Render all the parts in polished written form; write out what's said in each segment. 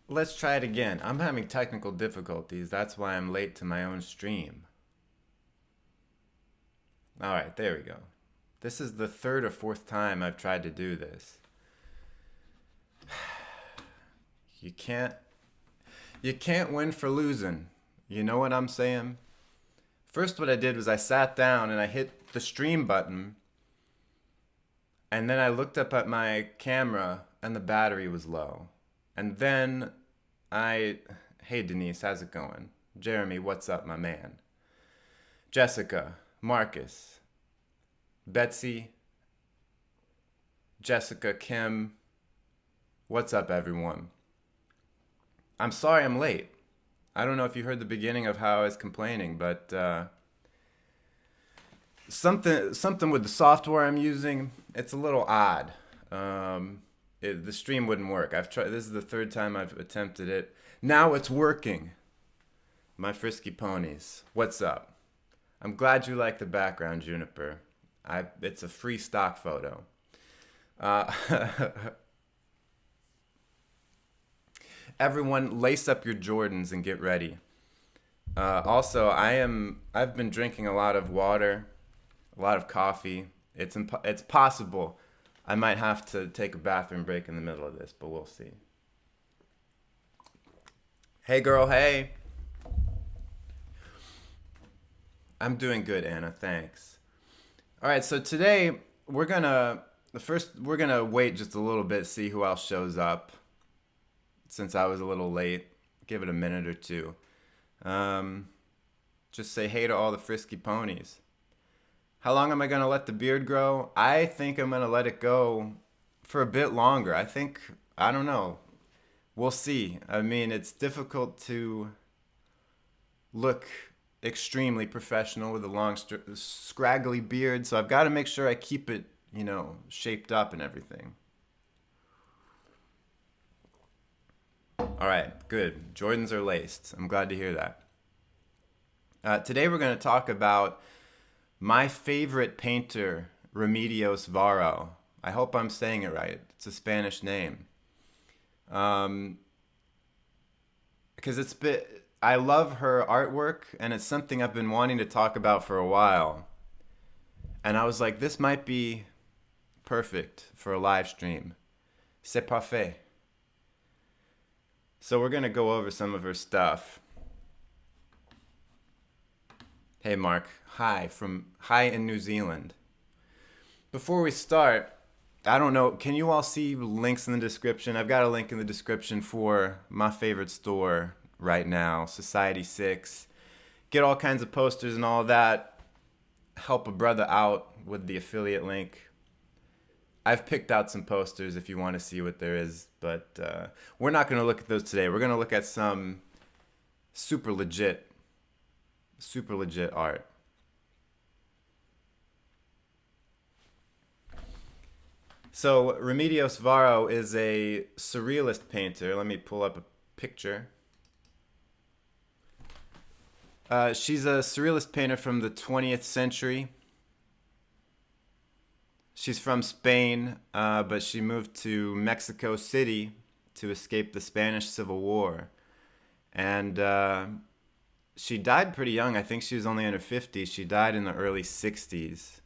Let's try it again. I'm having technical difficulties. That's why I'm late to my own stream. All right, there we go. This is the third or fourth time I've tried to do this. You can't you can't win for losing. You know what I'm saying? First what I did was I sat down and I hit the stream button, and then I looked up at my camera and the battery was low. And then I hey Denise, how's it going? Jeremy, what's up, my man? Jessica, Marcus, Betsy, Jessica, Kim, what's up, everyone? I'm sorry I'm late. I don't know if you heard the beginning of how I was complaining, but something with the software I'm using, it's a little odd. The stream wouldn't work. I've tried. This is the third time I've attempted it. Now it's working. My frisky ponies, what's up? I'm glad you like the background, Juniper. It's a free stock photo. Uh, Everyone, lace up your Jordans and get ready. Also, I've been drinking a lot of water, a lot of coffee. It's possible I might have to take a bathroom break in the middle of this, but we'll see. Hey, girl, hey. I'm doing good, Anna. Thanks. All right, so today we're gonna wait just a little bit, see who else shows up. Since I was a little late, give it a minute or two. Um, just say hey to all the frisky ponies. How long am I gonna let the beard grow? I think I'm gonna let it go for a bit longer. I don't know. We'll see. I mean, it's difficult to look extremely professional with a long, scraggly beard, so I've got to make sure I keep it, shaped up and everything. All right, good. Jordans are laced. I'm glad to hear that. Today we're going to talk about my favorite painter, Remedios Varo. I hope I'm saying it right. It's a Spanish name. Because I love her artwork, and it's something I've been wanting to talk about for a while. And I was like, this might be perfect for a live stream. C'est parfait. So we're going to go over some of her stuff. Hey Mark, hi in New Zealand. Before we start, I don't know, can you all see links in the description? I've got a link in the description for my favorite store right now, Society 6. Get all kinds of posters and all that. Help a brother out with the affiliate link. I've picked out some posters if you want to see what there is, but we're not going to look at those today. We're going to look at some super legit art. So Remedios Varo is a surrealist painter. Let me pull up a picture. She's a surrealist painter from the 20th century. She's from Spain, but she moved to Mexico City to escape the Spanish Civil War. And she died pretty young. I think she was only in her 50s. She died in the early 60s.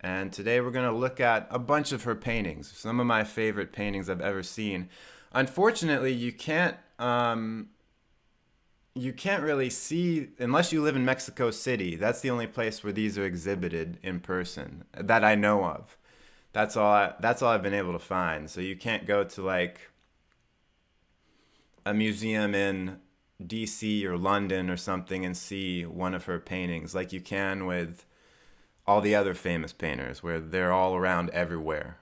And today we're going to look at a bunch of her paintings, some of my favorite paintings I've ever seen. Unfortunately, you can't really see, unless you live in Mexico City. That's the only place where these are exhibited in person that I know of. That's all I've been able to find. So you can't go to like a museum in DC or London or something and see one of her paintings like you can with all the other famous painters, where they're all around everywhere.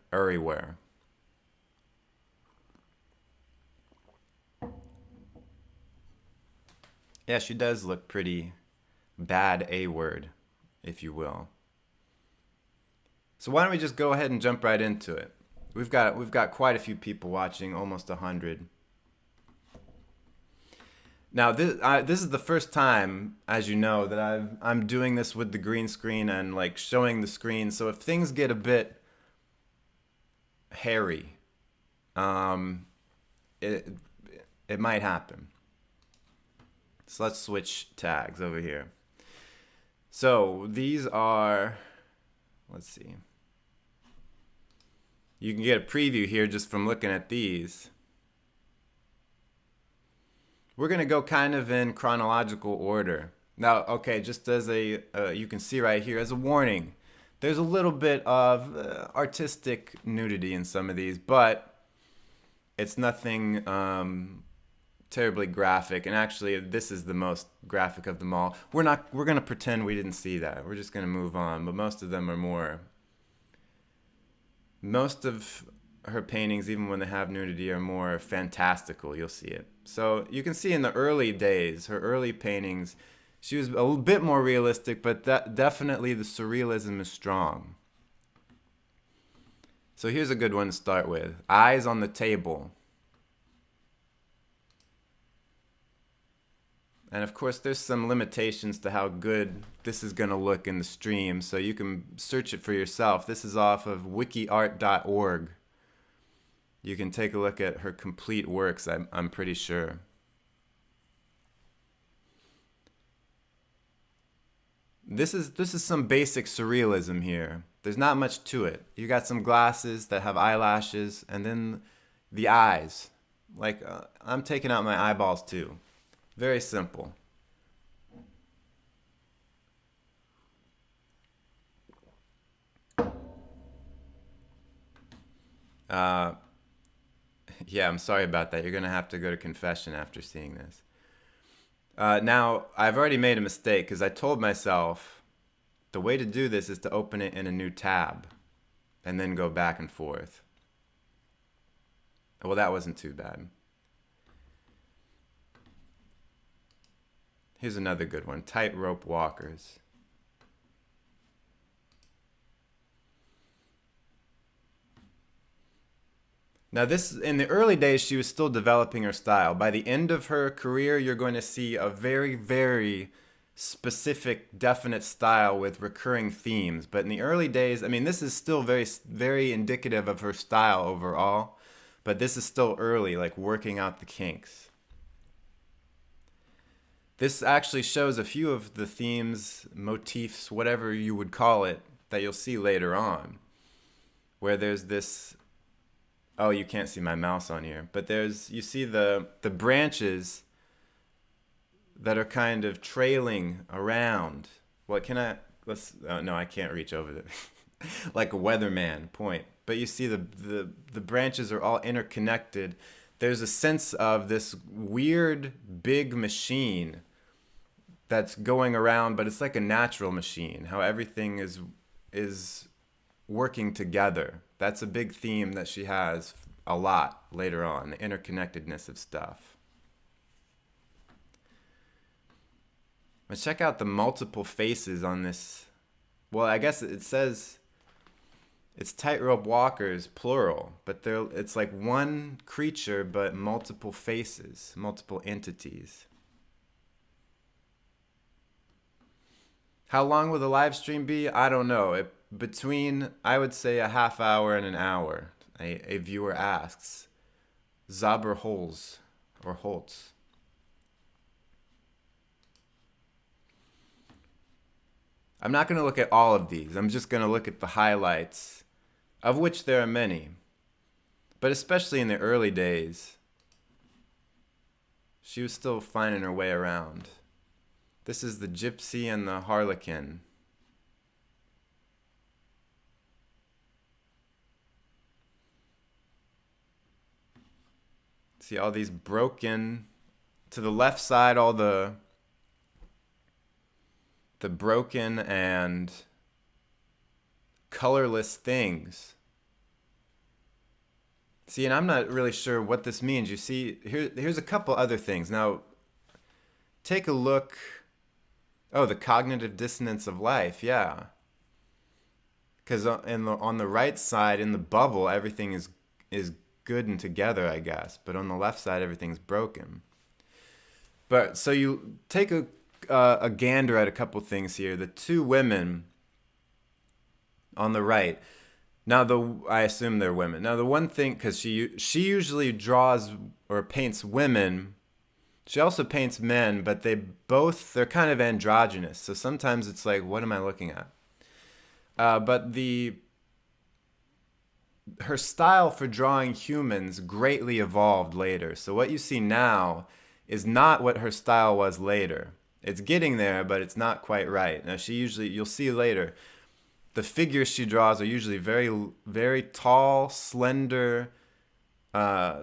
Yeah, she does look pretty bad A-word, if you will. So why don't we just go ahead and jump right into it? We've got quite a few people watching, almost 100. Now this is the first time, as you know, that I'm doing this with the green screen and like showing the screen. So if things get a bit hairy, it, It might happen. So let's switch tags over here. So these are, let's see. You can get a preview here just from looking at these. We're going to go kind of in chronological order. Now, okay, just as a, you can see right here, as a warning, there's a little bit of artistic nudity in some of these, but it's nothing terribly graphic. And actually, this is the most graphic of them all. We're going to pretend we didn't see that. We're just going to move on, but most of them are more... Most of her paintings, even when they have nudity, are more fantastical. You'll see it. So you can see in the early days, her early paintings, she was a little bit more realistic, but definitely the surrealism is strong. So here's a good one to start with. Eyes on the Table. And of course, there's some limitations to how good this is going to look in the stream, so you can search it for yourself. This is off of wikiart.org. You can take a look at her complete works, I'm pretty sure. This is some basic surrealism here. There's not much to it. You got some glasses that have eyelashes, and then the eyes. Like, I'm taking out my eyeballs too. Very simple. Yeah, I'm sorry about that. You're going to have to go to confession after seeing this. Now, I've already made a mistake because I told myself the way to do this is to open it in a new tab and then go back and forth. Well, that wasn't too bad. Here's another good one, Tightrope Walkers. Now this, in the early days, she was still developing her style. By the end of her career, you're going to see a very, very specific, definite style with recurring themes. But in the early days, I mean, this is still very, very indicative of her style overall. But this is still early, like working out the kinks. This actually shows a few of the themes, motifs, whatever you would call it, that you'll see later on. Where there's this... Oh, you can't see my mouse on here. But you see the branches that are kind of trailing around. What can I... no, I can't reach over there. Like a weatherman point. But you see the branches are all interconnected. There's a sense of this weird big machine that's going around, but it's like a natural machine, how everything is working together. That's a big theme that she has a lot later on, the interconnectedness of stuff. But check out the multiple faces on this. Well, I guess it says it's Tightrope Walkers, plural, but it's like one creature, but multiple faces, multiple entities. How long will the live stream be? I don't know. Between, I would say, a half hour and an hour, a viewer asks. Zaberholz, or Holtz. I'm not going to look at all of these. I'm just going to look at the highlights, of which there are many. But especially in the early days, she was still finding her way around. This is the Gypsy and the Harlequin. See all these broken, to the left side, all the broken and colorless things. See, and I'm not really sure what this means. You see, here's a couple other things. Now, take a look. Oh, the cognitive dissonance of life, yeah. Because on the right side, in the bubble, everything is good and together, I guess. But on the left side, everything's broken. But so you take a gander at a couple things here. The two women on the right, Now I assume they're women. Now the one thing, because she usually draws or paints women. She also paints men, but they're kind of androgynous. So sometimes it's like, what am I looking at? But her style for drawing humans greatly evolved later. So what you see now is not what her style was later. It's getting there, but it's not quite right. Now you'll see later, the figures she draws are usually very, very tall, slender,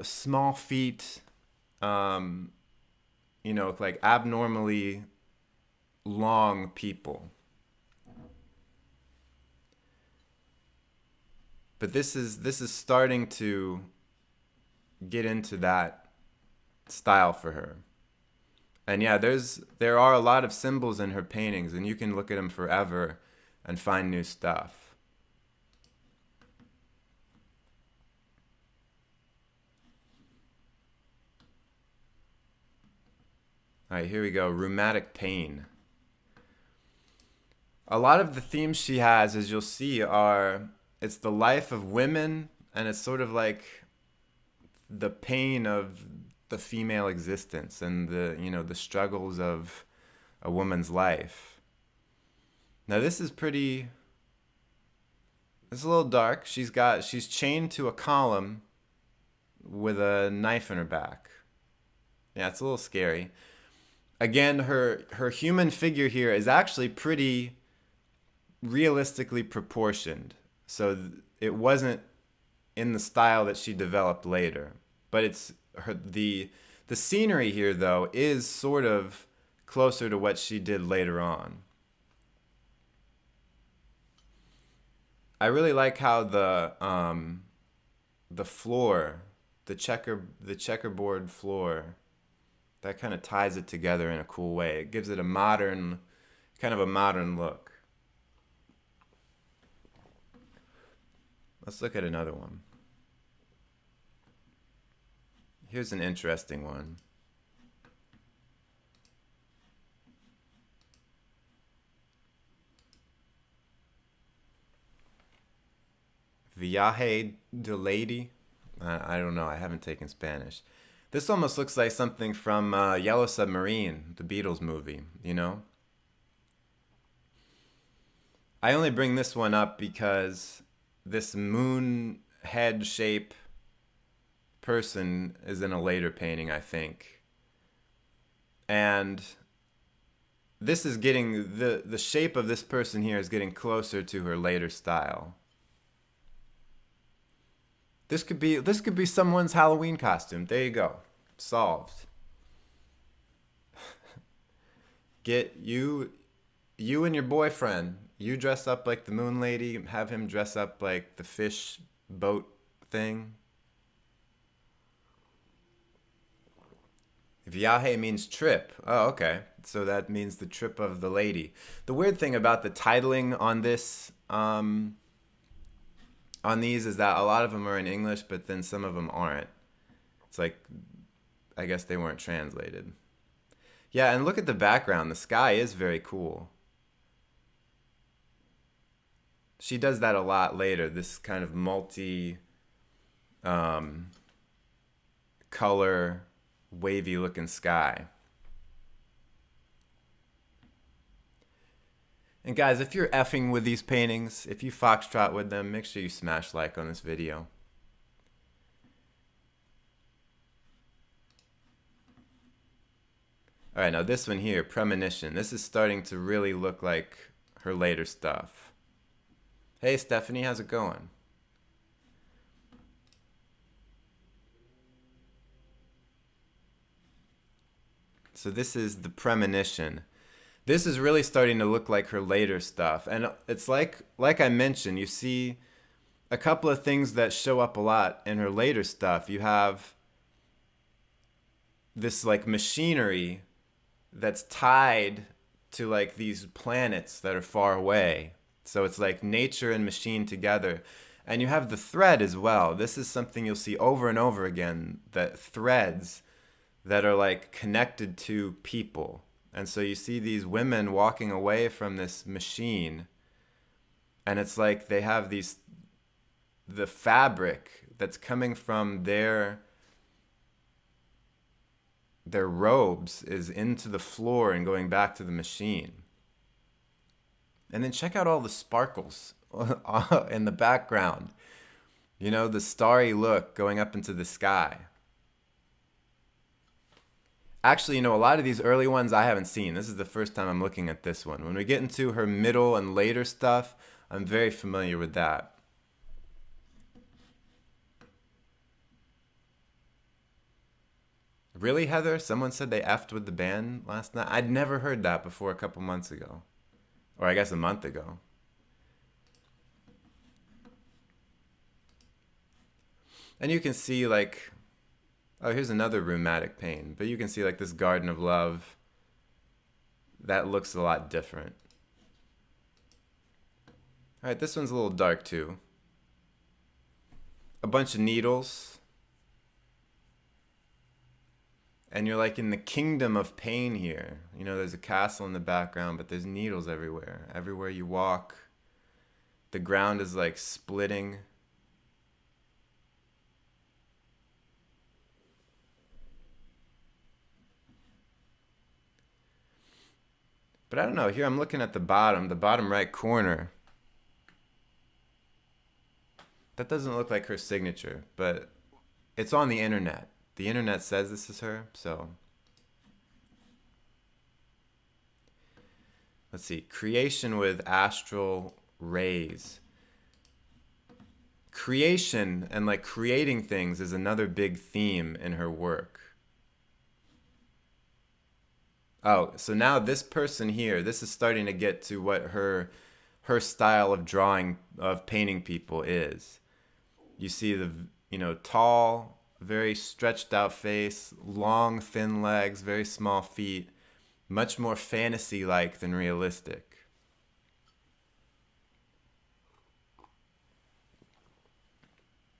small feet, like abnormally long people. But this is starting to get into that style for her. And yeah, there are a lot of symbols in her paintings, and you can look at them forever and find new stuff. All right, here we go. Rheumatic Pain. A lot of the themes she has, as you'll see, it's the life of women, and it's sort of like the pain of the female existence and the struggles of a woman's life. Now this is it's a little dark. She's chained to a column with a knife in her back. Yeah, it's a little scary. Again, her human figure here is actually pretty realistically proportioned. So it wasn't in the style that she developed later. But the scenery here though is sort of closer to what she did later on. I really like how the floor, the checkerboard floor, that kind of ties it together in a cool way. It gives it kind of a modern look. Let's look at another one. Here's an interesting one. Viaje de Lady. I don't know. I haven't taken Spanish. This almost looks like something from Yellow Submarine, the Beatles movie, you know? I only bring this one up because this moon head shape person is in a later painting, I think. And this is getting, the shape of this person here is getting closer to her later style. This could be someone's Halloween costume. There you go. Solved. Get you and your boyfriend. You dress up like the moon lady, have him dress up like the fish boat thing. Viaje means trip. Oh, okay. So that means the trip of the lady. The weird thing about the titling on this on these is that a lot of them are in English, but then some of them aren't. It's like, I guess they weren't translated. Yeah, and look at the background. The sky is very cool. She does that a lot later, this kind of color, wavy looking sky. And guys, if you're effing with these paintings, if you foxtrot with them, make sure you smash like on this video. All right, now this one here, Premonition. This is starting to really look like her later stuff. Hey, Stephanie, how's it going? So this is the Premonition. This is really starting to look like her later stuff. And it's like I mentioned, you see a couple of things that show up a lot in her later stuff. You have this like machinery that's tied to like these planets that are far away. So it's like nature and machine together. And you have the thread as well. This is something you'll see over and over again, that threads that are like connected to people. And so you see these women walking away from this machine, and it's like they have these the fabric that's coming from their robes is into the floor and going back to the machine. And then check out all the sparkles in the background. You know, the starry look going up into the sky. Actually, you know, a lot of these early ones I haven't seen. This is the first time I'm looking at this one. When we get into her middle and later stuff, I'm very familiar with that. Really, Heather? Someone said they effed with the band last night? I'd never heard that before a couple months ago. Or I guess a month ago. And you can see like, oh, here's another Rheumatic Pain. But you can see like this Garden of Love. That looks a lot different. All right, this one's a little dark too. A bunch of needles. And you're like in the kingdom of pain here. You know, there's a castle in the background, but there's needles everywhere. Everywhere you walk, the ground is like splitting. But I don't know, here I'm looking at the bottom right corner. That doesn't look like her signature, but it's on the internet. The internet says this is her, so. Let's see, creation with astral rays. Creation and like creating things is another big theme in her work. Oh, so now this person here, this is starting to get to what her style of drawing, of painting people is. You see the, you know, tall, very stretched out face, long, thin legs, very small feet, much more fantasy-like than realistic.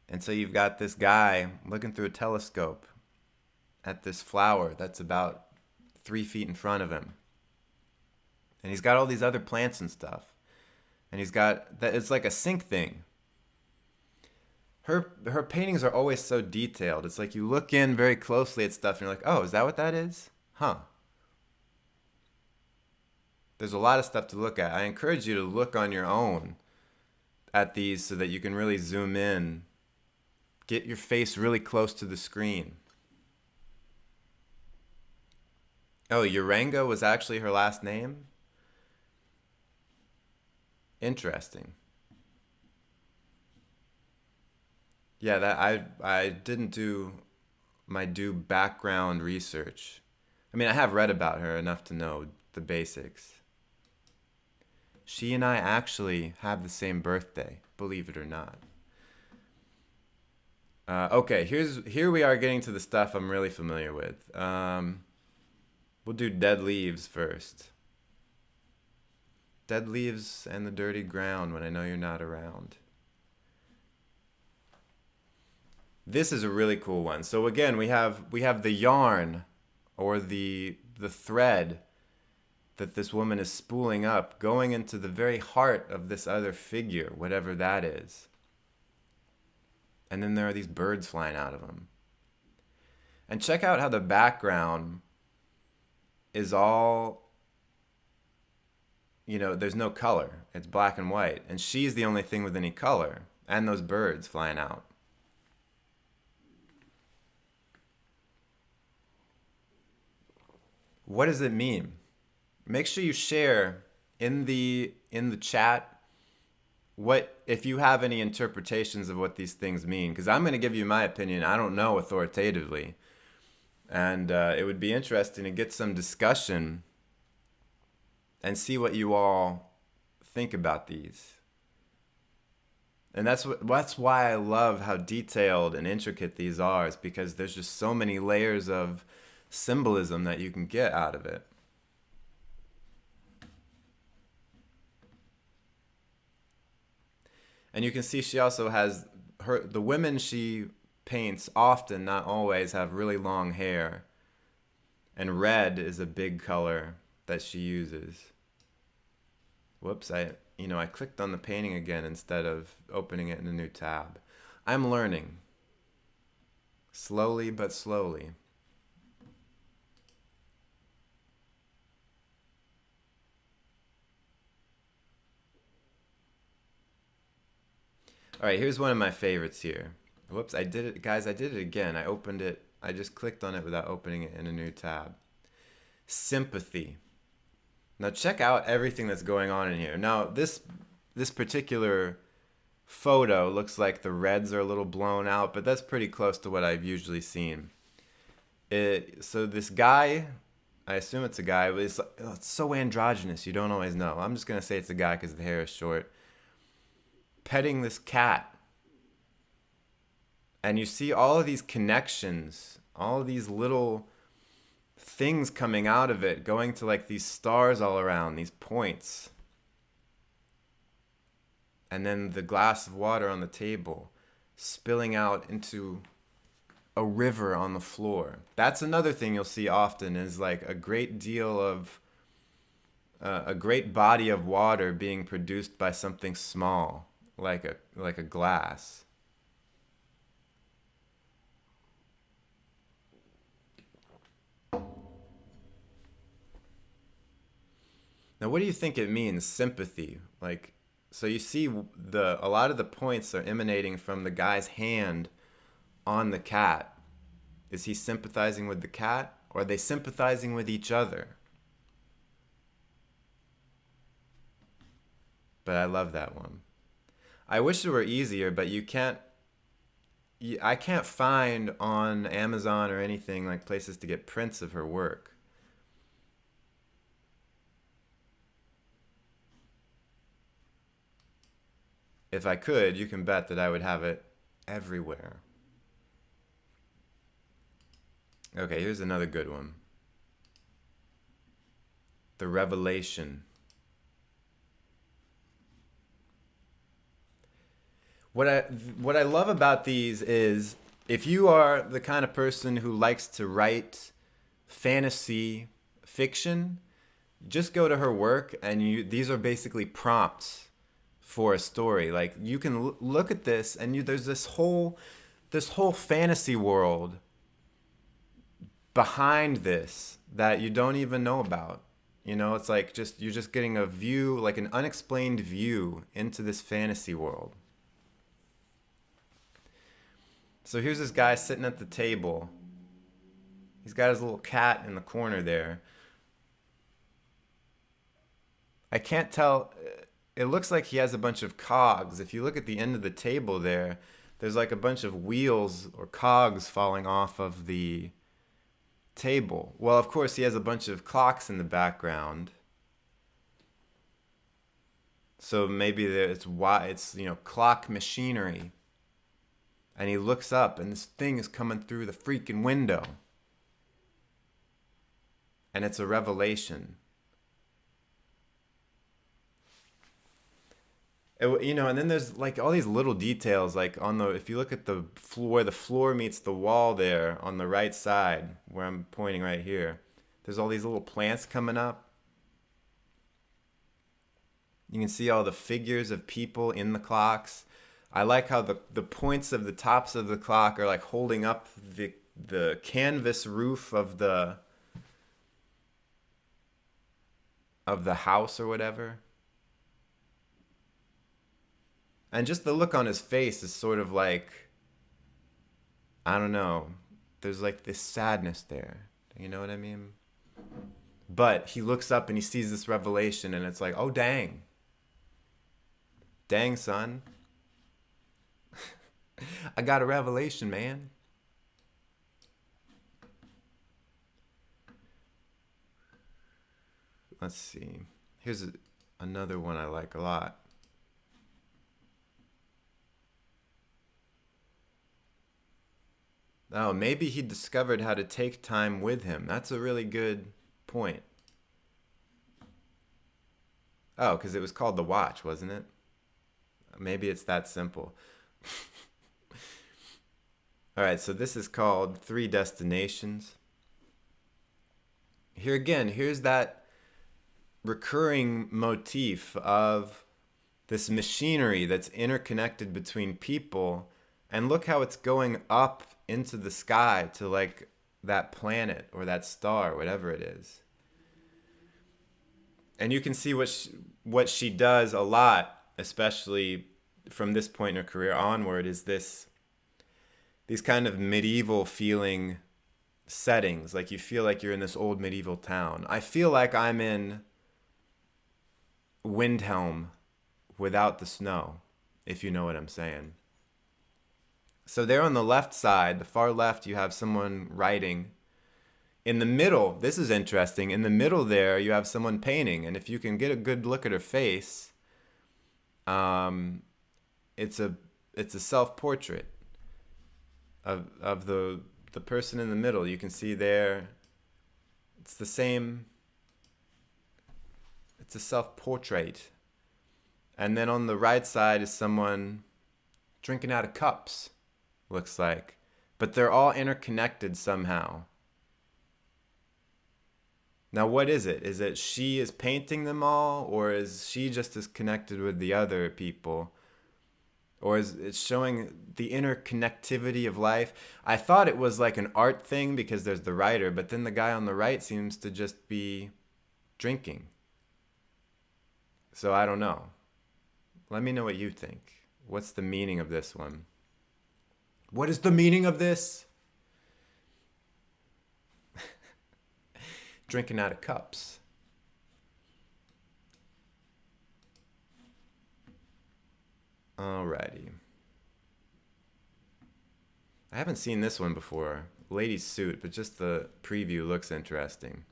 And so you've got this guy looking through a telescope at this flower that's about 3 feet in front of him. And he's got all these other plants and stuff. And he's got, that it's like a sync thing. Her paintings are always so detailed. It's like you look in very closely at stuff and you're like, oh, is that what that is? Huh. There's a lot of stuff to look at. I encourage you to look on your own at these so that you can really zoom in. Get your face really close to the screen. Oh, Urango was actually her last name? Interesting. Yeah, that I didn't do my due background research. I mean, I have read about her enough to know the basics. She and I actually have the same birthday, believe it or not. Okay, here we are getting to the stuff I'm really familiar with. We'll do Dead Leaves first. Dead leaves and the dirty ground when I know you're not around. This is a really cool one. So again, we have the yarn or the thread that this woman is spooling up, going into the very heart of this other figure, whatever that is. And then there are these birds flying out of them. And check out how the background is all, you know, there's no color. It's black and white. And she's the only thing with any color. And those birds flying out. What does it mean? Make sure you share in the chat what, if you have any interpretations of what these things mean, because I'm going to give you my opinion. I don't know authoritatively, and it would be interesting to get some discussion and see what you all think about these. And that's why I love how detailed and intricate these are, is because there's just so many layers of symbolism that you can get out of it. And you can see she also has the women she paints often, not always, have really long hair. And red is a big color that she uses. Whoops, I I clicked on the painting again instead of opening it in a new tab. I'm learning. Slowly but slowly. All right, here's one of my favorites here. Whoops, I did it. Guys, I did it again. I opened it. I just clicked on it without opening it in a new tab. Sympathy. Now check out everything that's going on in here. Now this particular photo looks like the reds are a little blown out, but that's pretty close to what I've usually seen. So this guy, I assume it's a guy, but it's so androgynous, you don't always know. I'm just going to say it's a guy because the hair is short. Petting this cat. And you see all of these connections, all of these little things coming out of it, going to like these stars all around, these points. And then the glass of water on the table spilling out into a river on the floor. That's another thing you'll see often, is like a great deal of a great body of water being produced by something small, like a glass. Now, what do you think it means, sympathy? Like, so you see a lot of the points are emanating from the guy's hand on the cat. Is he sympathizing with the cat, or are they sympathizing with each other? But I love that one. I wish it were easier, but I can't find on Amazon or anything like places to get prints of her work. If I could, you can bet that I would have it everywhere. Okay, here's another good one. The Revelation. What I love about these is, if you are the kind of person who likes to write fantasy fiction, just go to her work, and these are basically prompts for a story. Like, you can look at this, and there's this whole fantasy world behind this that you don't even know about. It's like you're just getting a view, like an unexplained view into this fantasy world. So here's this guy sitting at the table. He's got his little cat in the corner there. I can't tell. It looks like he has a bunch of cogs. If you look at the end of the table there's like a bunch of wheels or cogs falling off of the table. Well, of course, he has a bunch of clocks in the background. So maybe it's clock machinery. And he looks up, and this thing is coming through the freaking window. And it's a revelation. And then there's like all these little details, like if you look at the floor meets the wall there on the right side, where I'm pointing right here, there's all these little plants coming up. You can see all the figures of people in the clocks. I like how the points of the tops of the clock are like holding up the canvas roof of the house or whatever. And just the look on his face is sort of like, I don't know, there's like this sadness there. You know what I mean? But he looks up and he sees this revelation, and it's like, oh, dang. Dang, son. I got a revelation, man. Let's see. Here's another one I like a lot. Oh, maybe he discovered how to take time with him. That's a really good point. Oh, because it was called The Watch, wasn't it? Maybe it's that simple. All right, so this is called Three Destinations. Here again, here's that recurring motif of this machinery that's interconnected between people, and look how it's going up into the sky to like that planet or that star, whatever it is. And you can see what she does a lot, especially from this point in her career onward, is these kind of medieval feeling settings. Like you feel like you're in this old medieval town. I feel like I'm in Windhelm without the snow, if you know what I'm saying. So there on the left side, the far left, you have someone writing. In the middle, this is interesting. In the middle there, you have someone painting, and if you can get a good look at her face, it's a self-portrait of the person in the middle. You can see there, it's the same. It's a self-portrait, and then on the right side is someone drinking out of cups. Looks like, but they're all interconnected somehow. Now, what is it? Is it she is painting them all, or is she just as connected with the other people? Or is it showing the interconnectivity of life? I thought it was like an art thing because there's the writer, but then the guy on the right seems to just be drinking. So I don't know. Let me know what you think. What's the meaning of this one? What is the meaning of this? Drinking out of cups. Alrighty. I haven't seen this one before. Lady's suit, but just the preview looks interesting.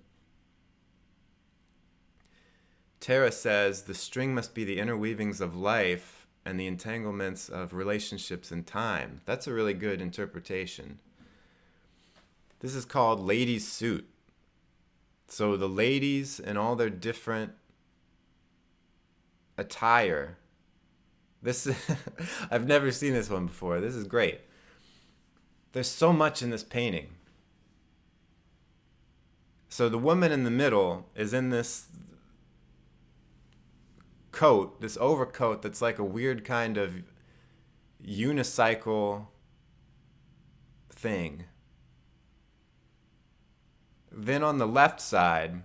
Tara says, the string must be the interweavings of life and the entanglements of relationships in time. That's a really good interpretation. This is called Lady's Suit. So the ladies and all their different attire. This I've never seen this one before. This is great. There's so much in this painting. So the woman in the middle is in this coat, this overcoat that's like a weird kind of unicycle thing. Then on the left side,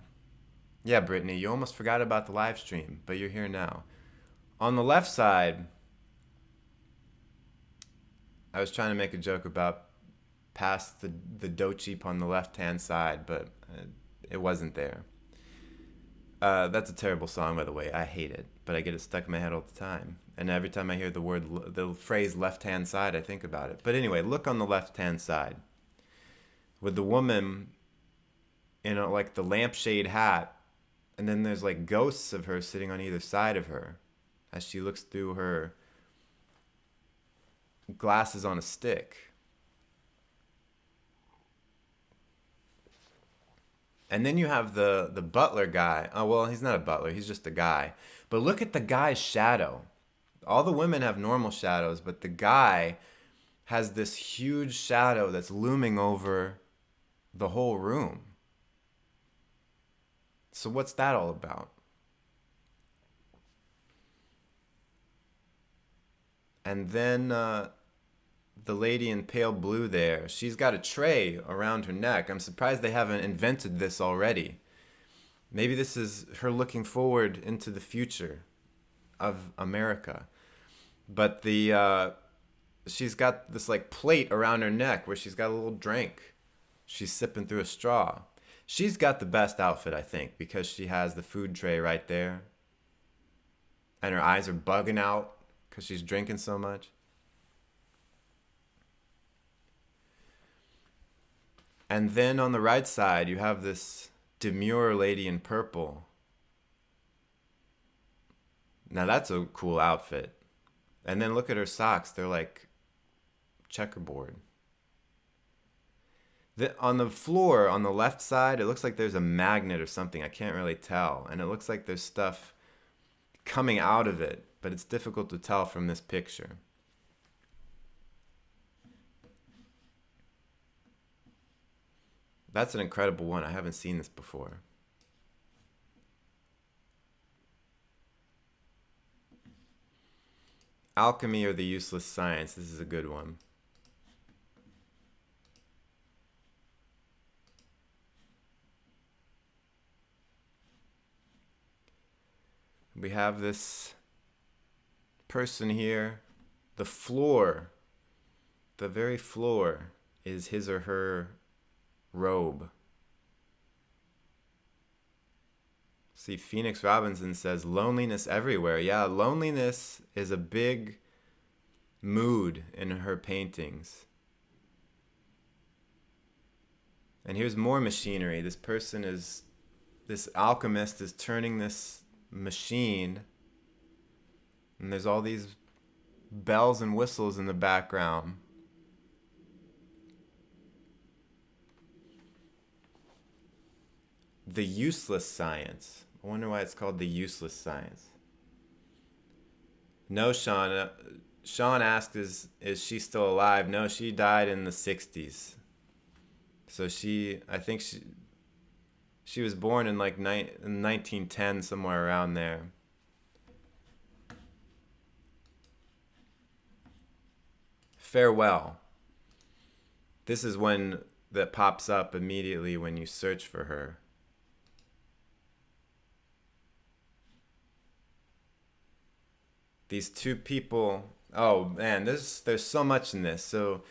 yeah, Brittany, you almost forgot about the live stream, but you're here now. On the left side, I was trying to make a joke about past the dough cheap on the left-hand side, but it wasn't there. That's a terrible song, by the way. I hate it, but I get it stuck in my head all the time. And every time I hear the phrase left-hand side, I think about it. But anyway, look on the left-hand side. With the woman in like the lampshade hat, and then there's like ghosts of her sitting on either side of her as she looks through her glasses on a stick. And then you have the butler guy. Oh, well, he's not a butler. He's just a guy. But look at the guy's shadow. All the women have normal shadows, but the guy has this huge shadow that's looming over the whole room. So what's that all about? And then the lady in pale blue there, she's got a tray around her neck. I'm surprised they haven't invented this already. Maybe this is her looking forward into the future of America. But she's got this like plate around her neck where she's got a little drink. She's sipping through a straw. She's got the best outfit, I think, because she has the food tray right there. And her eyes are bugging out because she's drinking so much. And then on the right side, you have this demure lady in purple. Now that's a cool outfit. And then look at her socks. They're like checkerboard. On the floor, on the left side, it looks like there's a magnet or something. I can't really tell. And it looks like there's stuff coming out of it, but it's difficult to tell from this picture. That's an incredible one. I haven't seen this before. Alchemy or the Useless Science. This is a good one. We have this person here. The floor, the very floor, is his or her robe. See, Phoenix Robinson says loneliness everywhere. Yeah, loneliness is a big mood in her paintings. And here's more machinery. This alchemist is turning this machine, and there's all these bells and whistles in the background. The Useless Science. I wonder why it's called The Useless Science. No, Sean. Sean asked, is she still alive? No, she died in the 60s. So I think she was born in like 1910, somewhere around there. Farewell. This is one that pops up immediately when you search for her. These two people, oh man, there's so much in this. So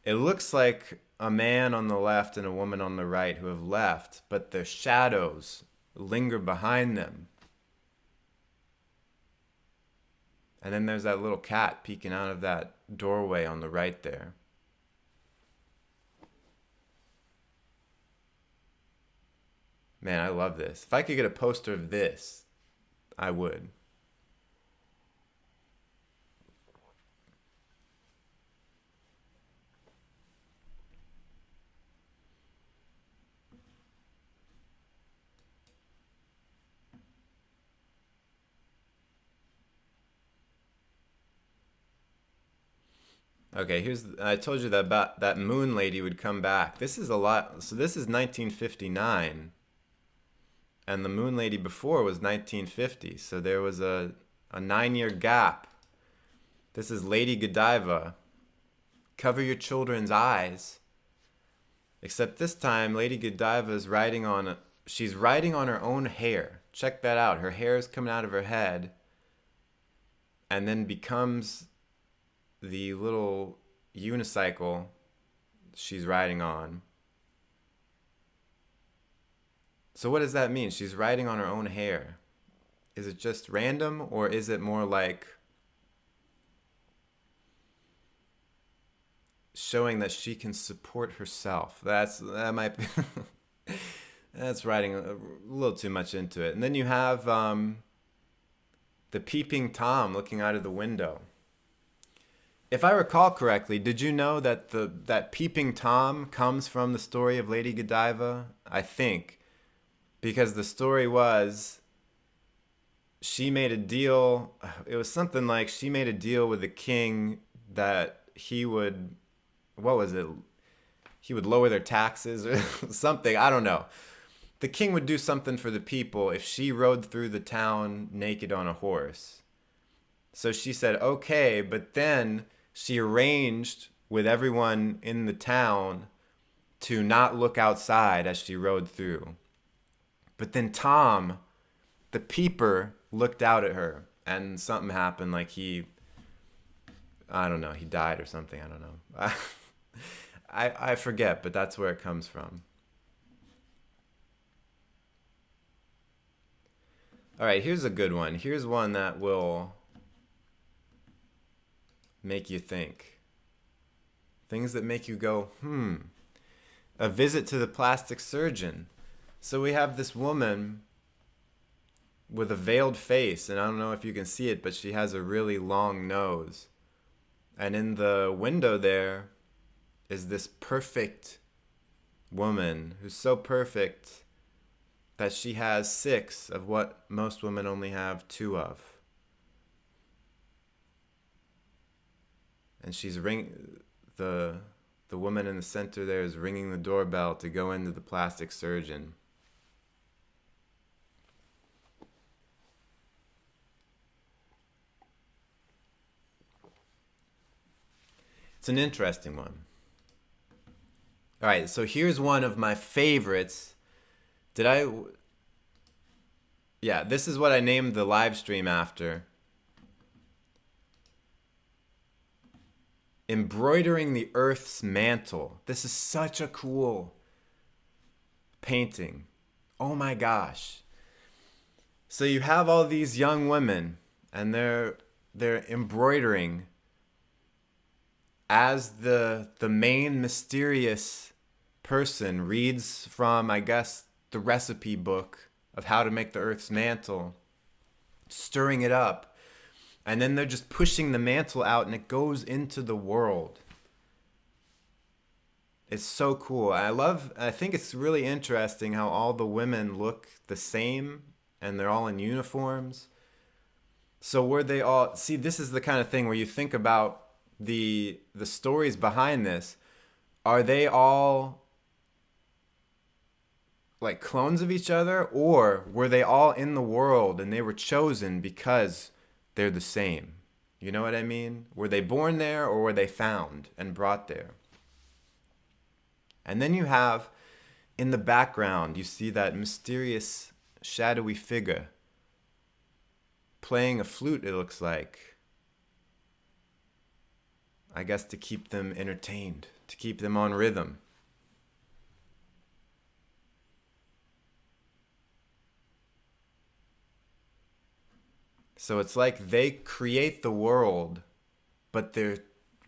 it looks like a man on the left and a woman on the right who have left, but their shadows linger behind them. And then there's that little cat peeking out of that doorway on the right there. Man, I love this. If I could get a poster of this, I would. Okay, I told you that moon lady would come back. This is a lot. So this is 1959. And the moon lady before was 1950. So there was a 9-year gap. This is Lady Godiva. Cover your children's eyes. Except this time, Lady Godiva is she's riding on her own hair. Check that out. Her hair is coming out of her head and then becomes the little unicycle she's riding on. So what does that mean? She's riding on her own hair. Is it just random, or is it more like showing that she can support herself? That might be that's writing a little too much into it. And then you have the peeping Tom looking out of the window. If I recall correctly, did you know that that peeping Tom comes from the story of Lady Godiva? I think. Because the story was she made a deal. It was something like she made a deal with the king that he would, what was it? He would lower their taxes or something. I don't know. The king would do something for the people if she rode through the town naked on a horse. So she said, okay, but then she arranged with everyone in the town to not look outside as she rode through. But then Tom, the peeper, looked out at her, and something happened, like I don't know, he died or something, I don't know. I forget, but that's where it comes from. All right, here's a good one. Here's one that will make you think. Things that make you go, A visit to the plastic surgeon. So we have this woman with a veiled face, and I don't know if you can see it, but she has a really long nose. And in the window there is this perfect woman who's so perfect that she has 6 of what most women only have 2 of. And she's the woman in the center there is ringing the doorbell to go into the plastic surgeon. It's an interesting one. All right, so here's one of my favorites. Yeah, this is what I named the live stream after. Embroidering the Earth's Mantle. This is such a cool painting. Oh my gosh. So you have all these young women and they're embroidering as the main mysterious person reads from, I guess, the recipe book of how to make the Earth's mantle, stirring it up, and then they're just pushing the mantle out and it goes into the world. It's so cool. I think it's really interesting how all the women look the same and they're all in uniforms. So were they all, see, this is the kind of thing where you think about the stories behind this. Are they all like clones of each other, or were they all in the world and they were chosen because they're the same? You know what I mean? Were they born there or were they found and brought there? And then you have in the background, you see that mysterious shadowy figure playing a flute, it looks like. I guess to keep them entertained, to keep them on rhythm. So it's like they create the world, but they're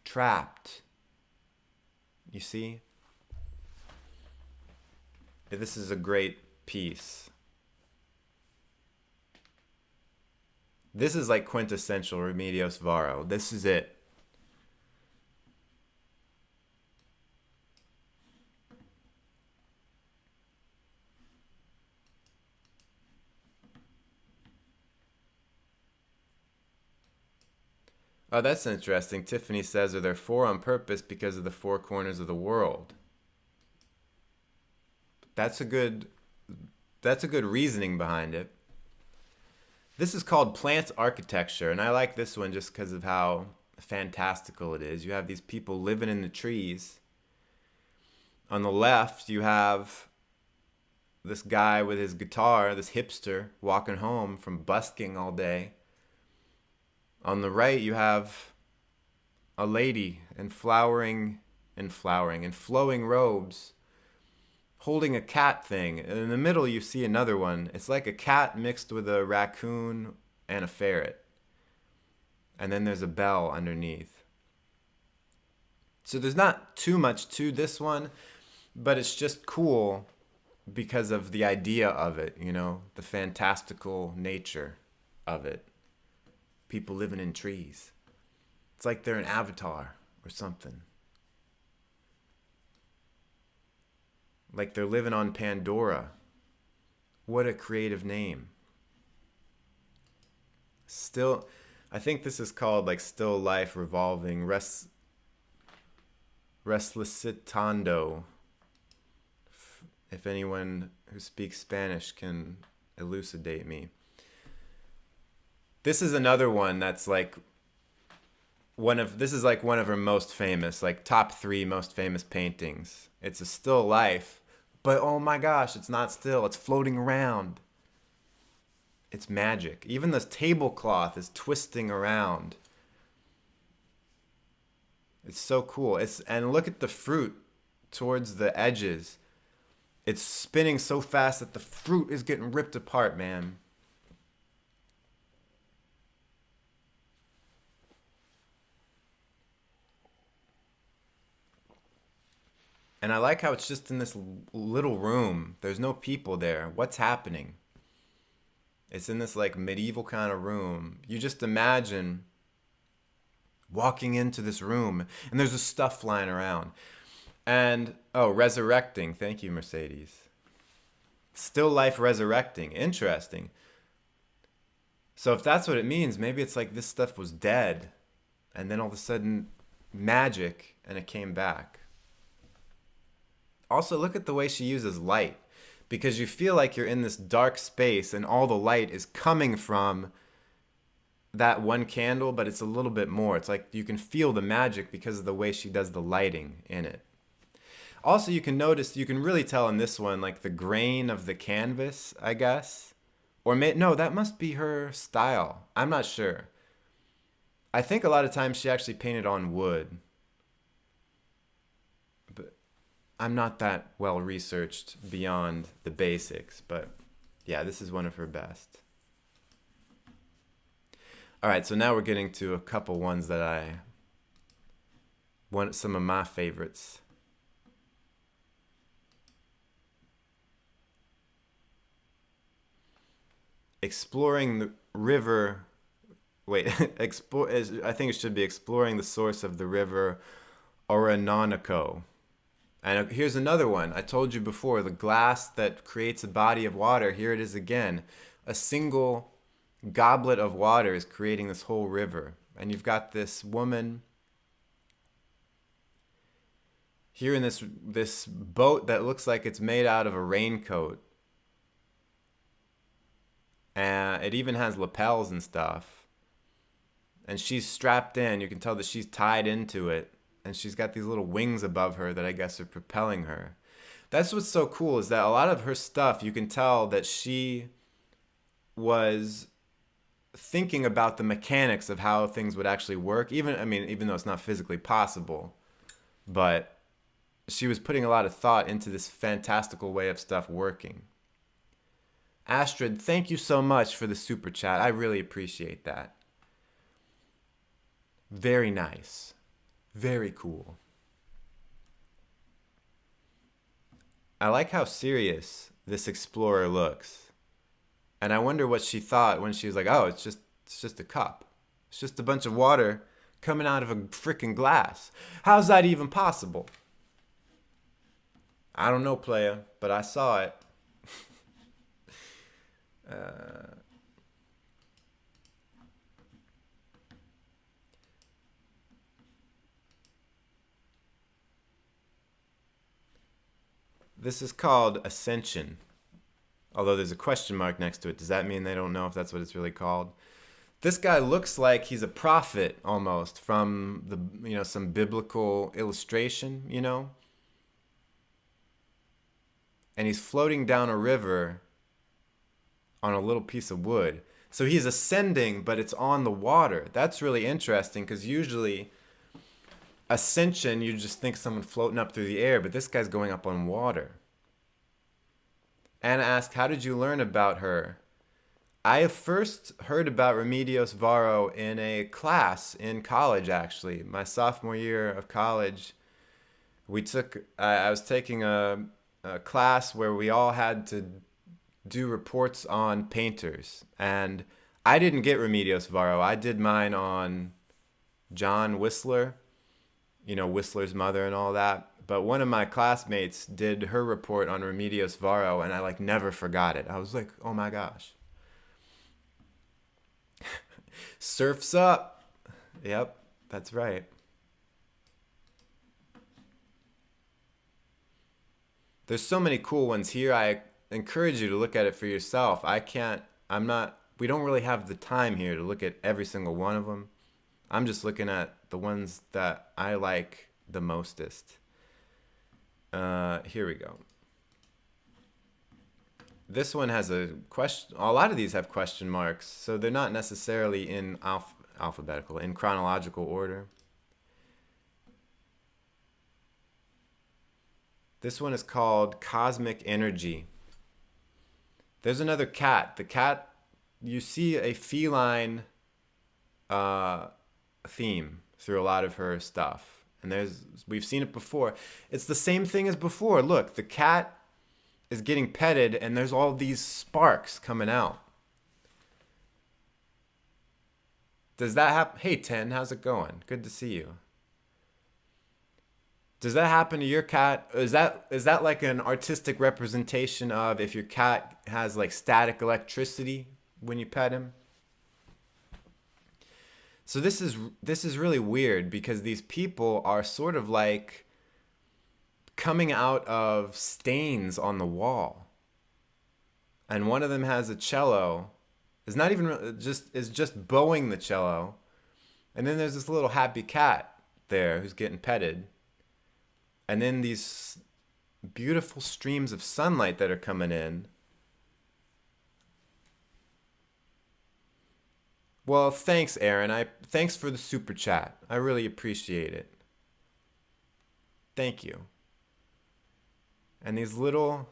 trapped. You see? This is a great piece. This is like quintessential Remedios Varo. This is it. Oh, that's interesting. Tiffany says, are there four on purpose because of the four corners of the world? That's a good reasoning behind it. This is called plant architecture, and I like this one just because of how fantastical it is. You have these people living in the trees. On the left, you have this guy with his guitar, this hipster, walking home from busking all day. On the right, you have a lady in flowing robes, holding a cat thing. And in the middle, you see another one. It's like a cat mixed with a raccoon and a ferret. And then there's a bell underneath. So there's not too much to this one, but it's just cool because of the idea of it, you know, the fantastical nature of it. People living in trees. It's like they're an avatar or something. Like they're living on Pandora. What a creative name. Still, I think this is called like Still Life Revolving Reslicitando. If anyone who speaks Spanish can elucidate me. This is another one that's like one of her most famous, like top 3 most famous paintings. It's a still life, but oh my gosh, it's not still, it's floating around. It's magic. Even this tablecloth is twisting around. It's so cool. And look at the fruit towards the edges. It's spinning so fast that the fruit is getting ripped apart, man. And I like how it's just in this little room. There's no people there. What's happening? It's in this like medieval kind of room. You just imagine walking into this room and there's just stuff flying around. And, oh, resurrecting. Thank you, Mercedes. Still life resurrecting. Interesting. So if that's what it means, maybe it's like this stuff was dead. And then all of a sudden, magic, and it came back. Also, look at the way she uses light, because you feel like you're in this dark space and all the light is coming from that one candle, but it's a little bit more. It's like you can feel the magic because of the way she does the lighting in it. Also, you can notice, you can really tell in this one, like the grain of the canvas, I guess. No, that must be her style. I'm not sure. I think a lot of times she actually painted on wood. But I'm not that well researched beyond the basics. But yeah, this is one of her best. All right, so now we're getting to a couple ones that I want, some of my favorites. Exploring the river. Wait, I think it should be exploring the source of the river Orinoco. And here's another one. I told you before, the glass that creates a body of water. Here it is again. A single goblet of water is creating this whole river. And you've got this woman here in this boat that looks like it's made out of a raincoat. And it even has lapels and stuff. And she's strapped in. You can tell that she's tied into it. And she's got these little wings above her that I guess are propelling her. That's what's so cool, is that a lot of her stuff, you can tell that she was thinking about the mechanics of how things would actually work. Even though it's not physically possible. But she was putting a lot of thought into this fantastical way of stuff working. Astrid, thank you so much for the super chat. I really appreciate that. Very nice. Very cool. I like how serious this explorer looks. And I wonder what she thought when she was like, oh, it's just a cup. It's just a bunch of water coming out of a freaking glass. How's that even possible? I don't know, playa, but I saw it. This is called Ascension. Although there's a question mark next to it. Does that mean they don't know if that's what it's really called? This guy looks like he's a prophet almost from some biblical illustration, And he's floating down a river on a little piece of wood. So he's ascending, but it's on the water. That's really interesting because usually ascension, you just think someone floating up through the air, but this guy's going up on water. Anna asked, how did you learn about her? I first heard about Remedios Varo in a class in college, actually. My sophomore year of college, I was taking a class where we all had to do reports on painters. And I didn't get Remedios Varo. I did mine on John Whistler, Whistler's mother and all that. But one of my classmates did her report on Remedios Varo, and I never forgot it. I was like, oh my gosh. Surf's up. Yep, that's right. There's so many cool ones here. I encourage you to look at it for yourself. We don't really have the time here to look at every single one of them. I'm just looking at the ones that I like the mostest. Here we go. This one has a question. A lot of these have question marks, so they're not necessarily in in chronological order. This one is called Cosmic Energy. There's another cat. The cat, you see a feline theme through a lot of her stuff. And we've seen it before. It's the same thing as before. Look, the cat is getting petted and there's all these sparks coming out. Does that happen? Hey, Ten, how's it going? Good to see you. Does that happen to your cat? Is that like an artistic representation of if your cat has static electricity when you pet him? So this is really weird because these people are sort of coming out of stains on the wall. And one of them has a cello It's not even just is just bowing the cello, and then there's this little happy cat there who's getting petted, and then these beautiful streams of sunlight that are coming in. Well, thanks, Aaron. Thanks for the super chat. I really appreciate it. Thank you. And these little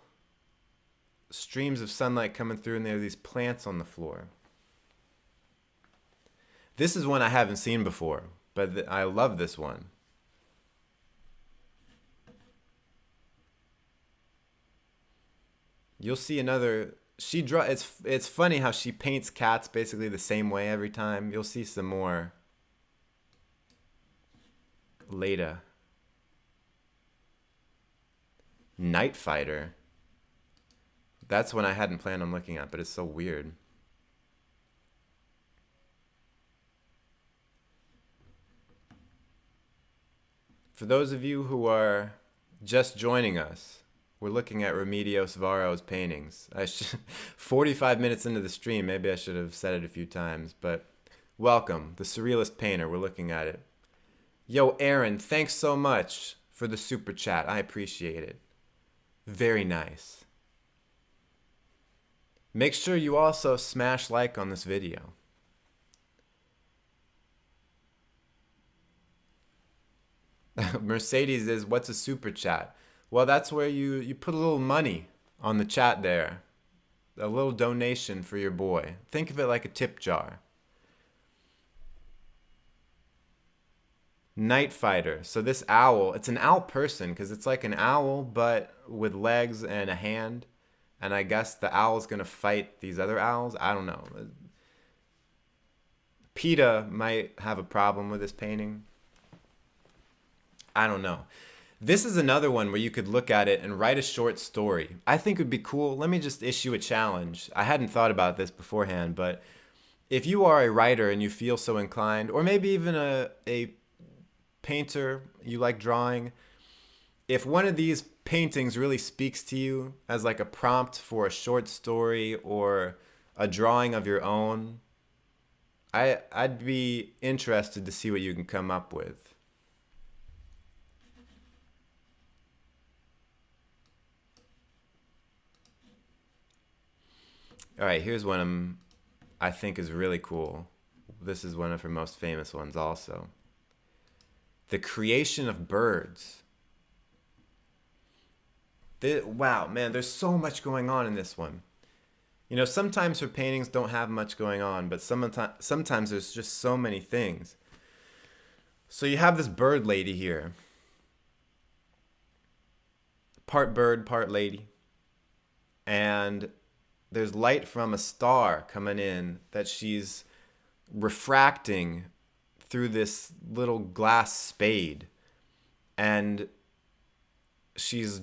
streams of sunlight coming through, and there are these plants on the floor. This is one I haven't seen before, but I love this one. You'll see another. It's funny how she paints cats basically the same way every time. You'll see some more later. Night Fighter. That's one I hadn't planned on looking at, but it's so weird. For those of you who are just joining us, we're looking at Remedios Varo's paintings. 45 minutes into the stream, maybe I should have said it a few times, but welcome, the Surrealist Painter. We're looking at it. Yo, Aaron, thanks so much for the super chat. I appreciate it. Very nice. Make sure you also smash like on this video. Mercedes is, what's a super chat? Well, that's where you put a little money on the chat there. A little donation for your boy. Think of it like a tip jar. Night Fighter. So this owl, it's an owl person because it's like an owl but with legs and a hand. And I guess the owl's going to fight these other owls. I don't know. PETA might have a problem with this painting. I don't know. This is another one where you could look at it and write a short story. I think it would be cool. Let me just issue a challenge. I hadn't thought about this beforehand, but if you are a writer and you feel so inclined, or maybe even a painter, you like drawing, if one of these paintings really speaks to you as like a prompt for a short story or a drawing of your own, I'd be interested to see what you can come up with. All right, here's one I think is really cool. This is one of her most famous ones also. The Creation of Birds. Wow, man, there's so much going on in this one. You know, sometimes her paintings don't have much going on, but sometimes there's just so many things. So you have this bird lady here. Part bird, part lady. And there's light from a star coming in that she's refracting through this little glass spade. And she's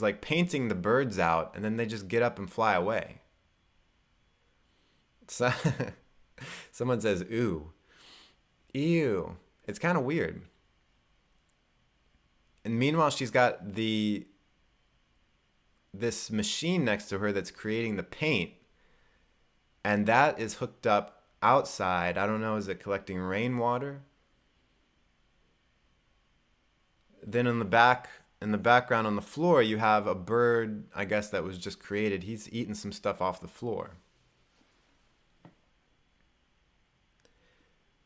like painting the birds out, and then they just get up and fly away. So, someone says, ooh. Ew. It's kind of weird. And meanwhile, she's got this machine next to her that's creating the paint, and that is hooked up outside. I don't know, is it collecting rainwater? Then in the background on the floor, you have a bird, I guess that was just created. He's eating some stuff off the floor.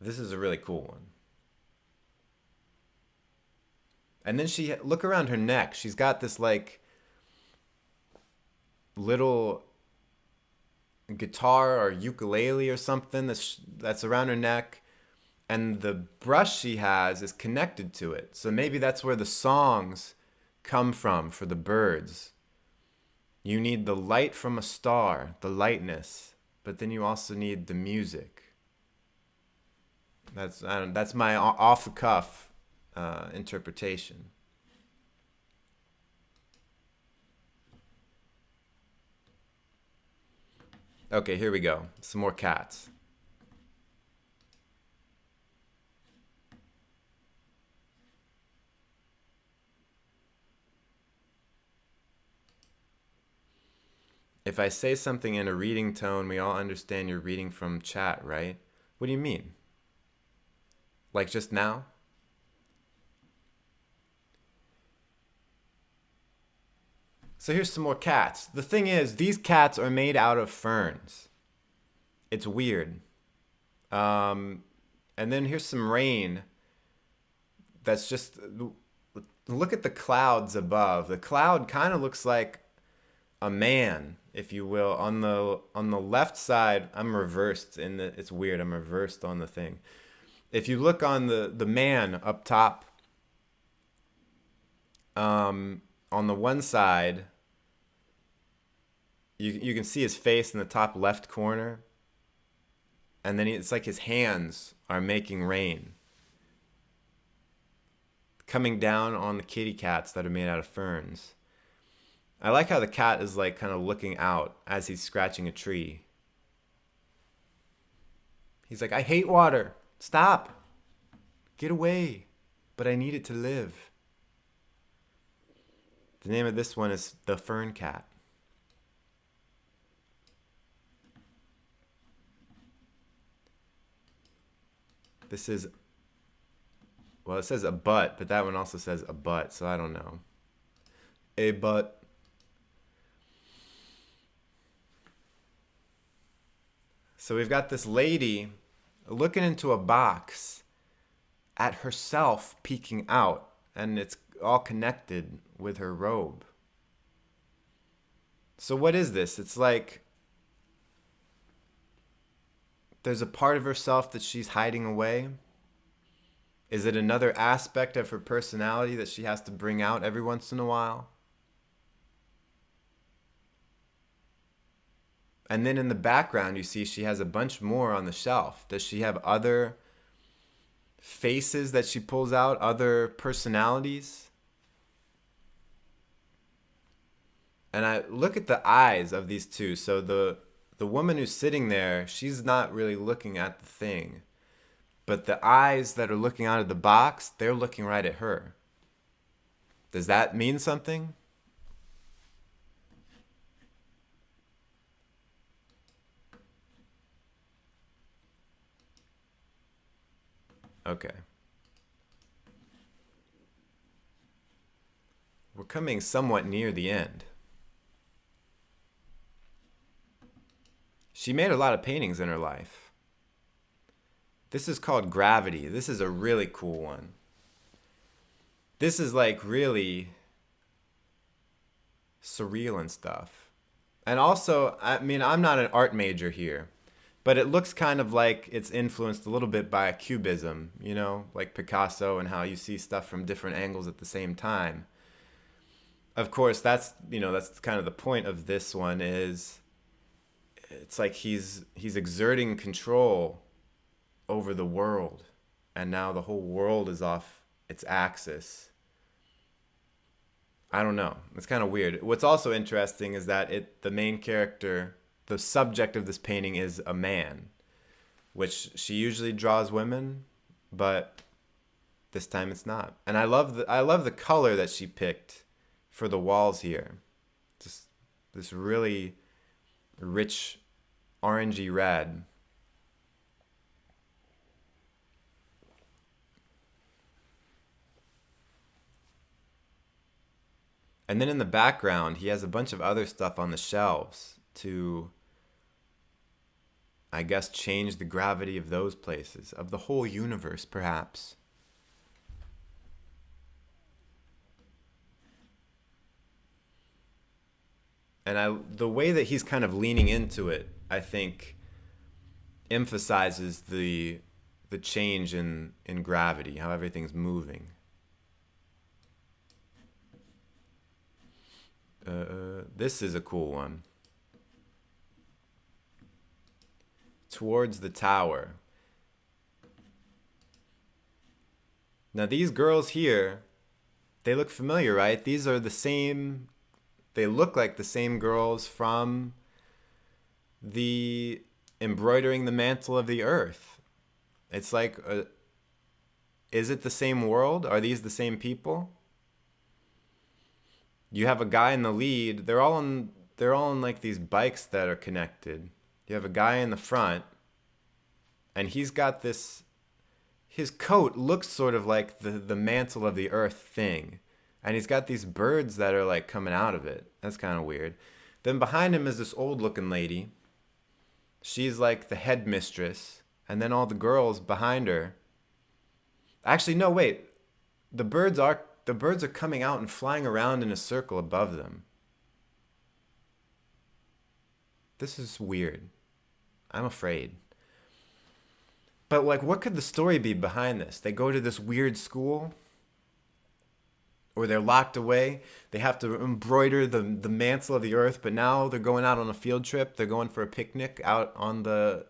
This is a really cool one. And then look around her neck. She's got this like little guitar or ukulele or something that's around her neck, and the brush she has is connected to it. So maybe that's where the songs come from for the birds. You need the light from a star, the lightness, but then you also need the music. That's my off the cuff interpretation. Okay, here we go. Some more cats. If I say something in a reading tone, we all understand you're reading from chat, right? What do you mean? Like just now? So here's some more cats. The thing is, these cats are made out of ferns. It's weird. And then here's some rain. That's just, look at the clouds above. The cloud kind of looks like a man, if you will. On the left side, I'm reversed in the, it's weird. I'm reversed on the thing. If you look on the man up top, on the one side, you can see his face in the top left corner, and then it's like his hands are making rain coming down on the kitty cats that are made out of ferns. I like how the cat is like kind of looking out as he's scratching a tree. He's like, I hate water. Stop. Get away. But I need it to live. The name of this one is the Fern Cat. This is, well, it says a butt, but that one also says a butt, so I don't know. A butt. So we've got this lady looking into a box at herself peeking out, and it's all connected with her robe. So what is this? It's like there's a part of herself that she's hiding away. Is it another aspect of her personality that she has to bring out every once in a while? And then in the background, you see she has a bunch more on the shelf. Does she have other faces that she pulls out, other personalities? And I look at the eyes of these two. So the woman who's sitting there, she's not really looking at the thing. But the eyes that are looking out of the box, they're looking right at her. Does that mean something? Okay. We're coming somewhat near the end. She made a lot of paintings in her life. This is called Gravity. This is a really cool one. This is like really surreal and stuff. And also, I mean, I'm not an art major here, but it looks kind of like it's influenced a little bit by Cubism, you know, like Picasso and how you see stuff from different angles at the same time. Of course, that's kind of the point of this one is it's like he's exerting control over the world, and now the whole world is off its axis. I don't know. It's kind of weird. What's also interesting is that the main character, the subject of this painting is a man, which she usually draws women, but this time it's not. And I love the color that she picked for the walls here. Just this really rich orangey red. And then in the background, he has a bunch of other stuff on the shelves to, I guess, change the gravity of those places, of the whole universe, perhaps. And the way that he's kind of leaning into it, I think, emphasizes the change in gravity, how everything's moving. This is a cool one. Towards the tower. Now these girls here, they look familiar, right? These are the same, they look like the same girls from the Embroidering the Mantle of the Earth. It's like, is it the same world? Are these the same people? You have a guy in the lead. They're all in they're all on like these bikes that are connected. You have a guy in the front, and he's got this. His coat looks sort of like the mantle of the earth thing, and he's got these birds that are like coming out of it. That's kind of weird. Then behind him is this old looking lady. She's like the headmistress, and then all the girls behind her. Actually, no, wait. The birds are coming out and flying around in a circle above them. This is weird. I'm afraid. But like, what could the story be behind this? They go to this weird school, or they're locked away. They have to embroider the mantle of the earth, but now they're going out on a field trip. They're going for a picnic out on the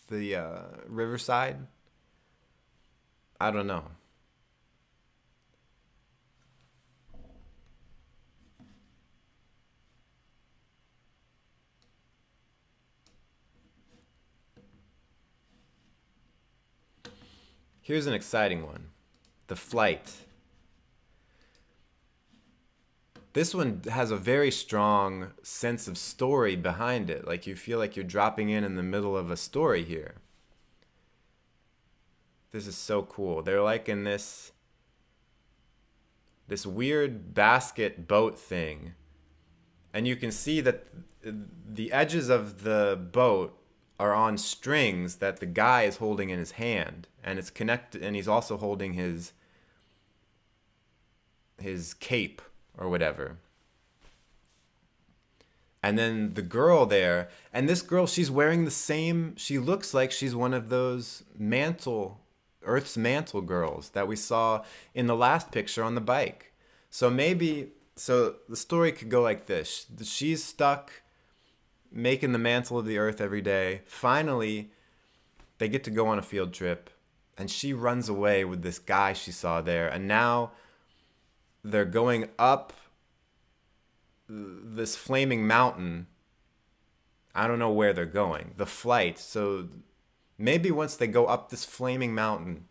riverside. I don't know. Here's an exciting one. The flight. This one has a very strong sense of story behind it. Like you feel like you're dropping in the middle of a story here. This is so cool. They're like in this weird basket boat thing. And you can see that the edges of the boat are on strings that the guy is holding in his hand, and it's connected, and he's also holding his cape or whatever. And then the girl there, and this girl, she's wearing the same, she looks like she's one of those Earth's Mantle girls that we saw in the last picture on the bike. So the story could go like this. She's stuck making the mantle of the earth every day. Finally, they get to go on a field trip, and she runs away with this guy she saw there. And now they're going up this flaming mountain. I don't know where they're going. The flight. So maybe once they go up this flaming mountain,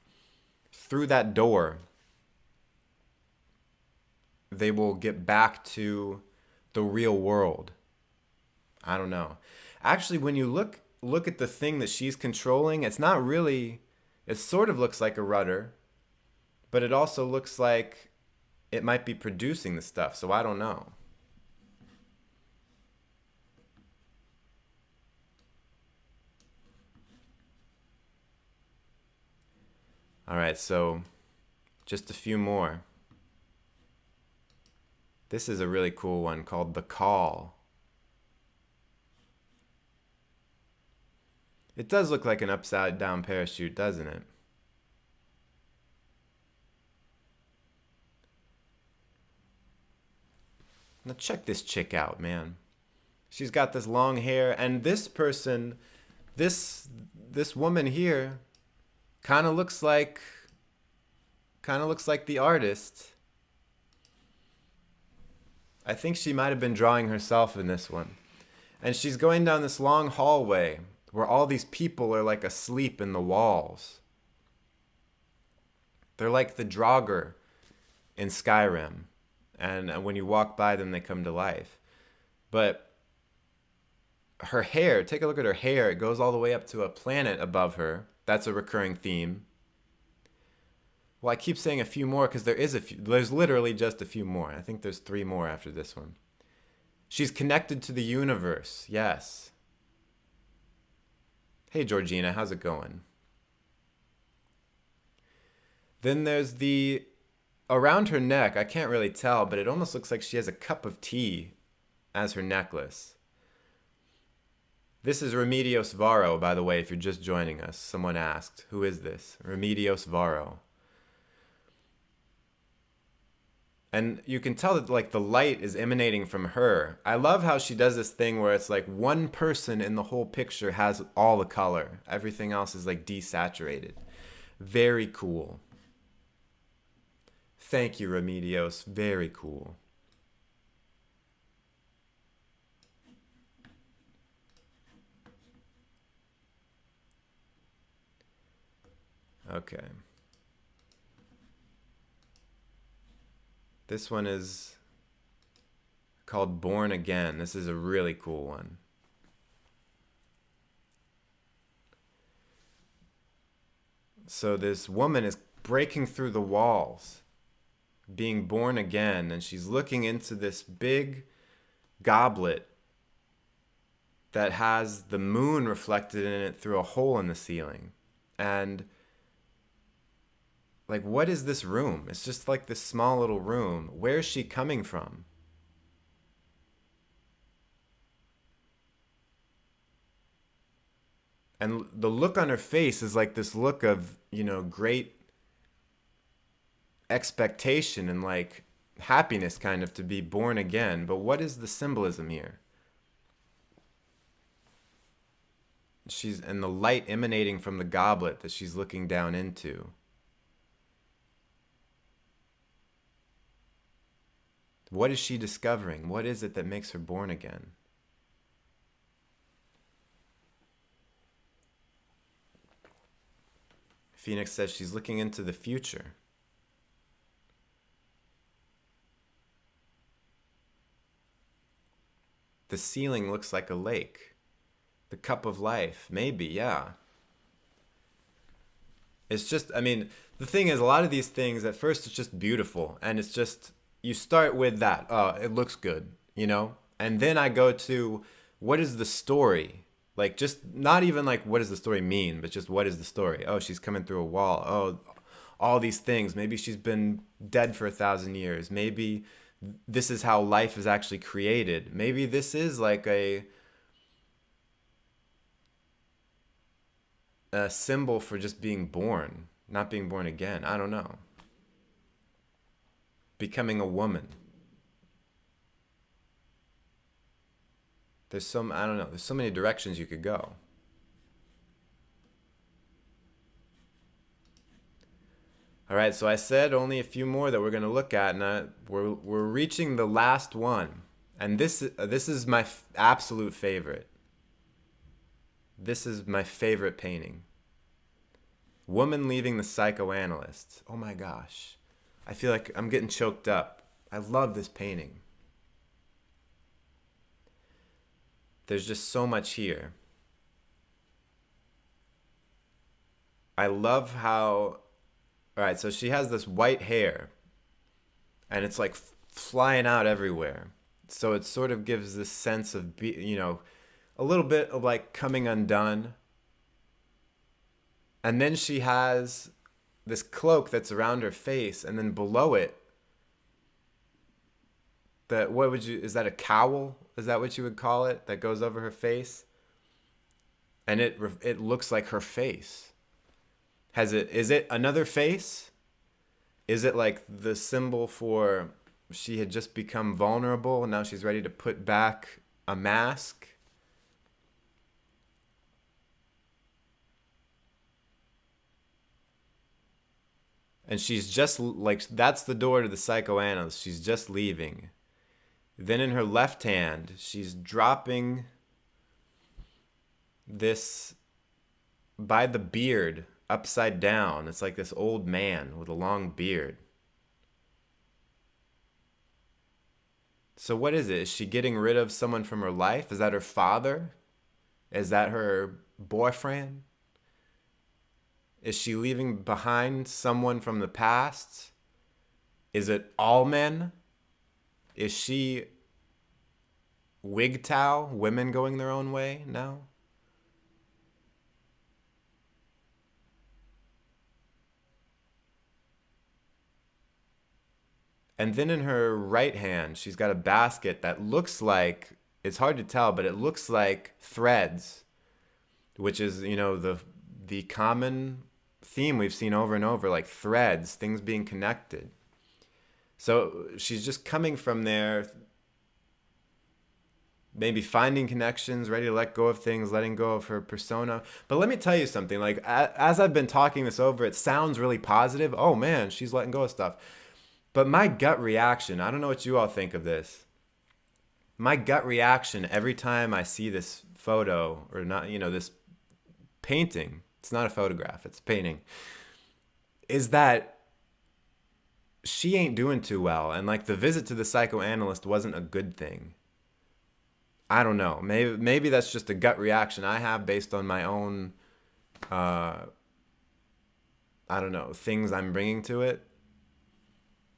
through that door, they will get back to the real world. I don't know. Actually, when you look at the thing that she's controlling, it's not really, it sort of looks like a rudder, but it also looks like it might be producing the stuff, so I don't know. All right, so just a few more. This is a really cool one called The Call. It does look like an upside down parachute, doesn't it? Now check this chick out, man. She's got this long hair, and this person, this woman here, kind of looks like the artist. I think she might have been drawing herself in this one. And she's going down this long hallway where all these people are like asleep in the walls. They're like the Draugr in Skyrim. And when you walk by them, they come to life. But her hair, take a look at her hair. It goes all the way up to a planet above her. That's a recurring theme. Well, I keep saying a few more because there's literally just a few more. I think there's 3 more after this one. She's connected to the universe. Yes. Hey, Georgina, how's it going? Then there's around her neck, I can't really tell, but it almost looks like she has a cup of tea as her necklace. This is Remedios Varo, by the way, if you're just joining us. Someone asked, who is this? Remedios Varo. And you can tell that like the light is emanating from her. I love how she does this thing where it's like one person in the whole picture has all the color. Everything else is like desaturated. Very cool. Thank you, Remedios. Very cool. Okay. This one is called Born Again. This is a really cool one. So this woman is breaking through the walls, being born again, and she's looking into this big goblet that has the moon reflected in it through a hole in the ceiling. And like, what is this room? It's just like this small little room. Where is she coming from? And the look on her face is like this look of, great expectation and like happiness, kind of, to be born again. But what is the symbolism here? And the light emanating from the goblet that she's looking down into. What is she discovering? What is it that makes her born again? Phoenix says she's looking into the future. The ceiling looks like a lake. The cup of life, maybe, yeah. It's just, the thing is, a lot of these things, at first it's just beautiful. And it's just, you start with that. Oh, it looks good, And then I go to, what is the story? Like, just not even like, what does the story mean? But just, what is the story? Oh, she's coming through a wall. Oh, all these things. Maybe she's been dead for 1,000 years. Maybe this is how life is actually created. Maybe this is like a symbol for just being born, not being born again. I don't know. Becoming a woman. There's so many directions you could go. All right, so I said only a few more that we're going to look at, and we're reaching the last one. And this is my absolute favorite. This is my favorite painting. Woman leaving the psychoanalyst. Oh my gosh. I feel like I'm getting choked up. I love this painting. There's just so much here. I love how... All right, so she has this white hair, and it's like flying out everywhere. So it sort of gives this sense of, a little bit of like coming undone. And then she has this cloak that's around her face, and then below it, is that a cowl? Is that what you would call it? That goes over her face? And it looks like her face. Is it another face? Is it like the symbol for she had just become vulnerable and now she's ready to put back a mask? And she's just like, that's the door to the psychoanalyst. She's just leaving. Then in her left hand, she's dropping this by the beard upside down. It's like this old man with a long beard. So what is it? Is she getting rid of someone from her life? Is that her father? Is that her boyfriend? Is she leaving behind someone from the past? Is it all men? Is she WGTOW, women going their own way now? And then in her right hand, she's got a basket that looks like, it's hard to tell, but it looks like threads, which is, the common theme we've seen over and over, like threads, things being connected. So she's just coming from there, maybe finding connections, ready to let go of things, letting go of her persona. But let me tell you something, like as I've been talking this over, it sounds really positive. Oh man, she's letting go of stuff. But my gut reaction, I don't know what you all think of this. My gut reaction every time I see this photo, or not, this painting, it's not a photograph, it's a painting, is that she ain't doing too well, and like the visit to the psychoanalyst wasn't a good thing. I don't know. Maybe that's just a gut reaction I have based on my own, I don't know, things I'm bringing to it.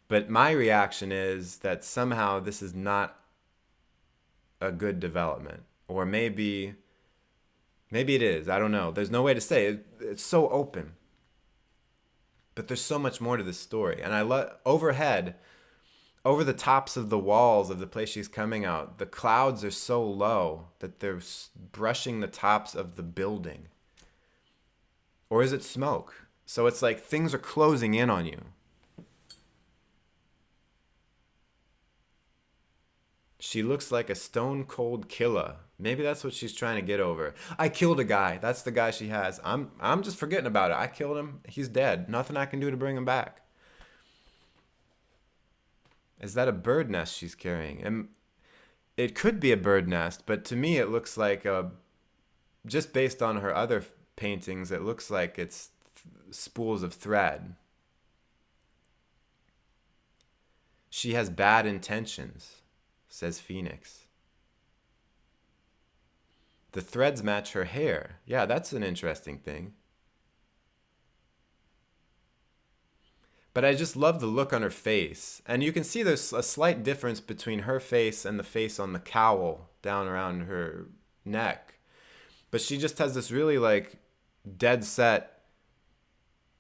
But my reaction is that somehow this is not a good development, or maybe it is. I don't know. There's no way to say it. It's so open. But there's so much more to this story, and I love overhead. Over the tops of the walls of the place she's coming out, the clouds are so low that they're brushing the tops of the building. Or is it smoke? So it's like things are closing in on you. She looks like a stone cold killer. Maybe that's what she's trying to get over. I killed a guy. That's the guy she has. I'm just forgetting about it. I killed him. He's dead. Nothing I can do to bring him back. Is that a bird nest she's carrying? And it could be a bird nest, but to me it looks like just based on her other paintings, it looks like it's spools of thread. She has bad intentions, says Phoenix. The threads match her hair. Yeah, that's an interesting thing. But I just love the look on her face. And you can see there's a slight difference between her face and the face on the cowl down around her neck. But she just has this really like dead set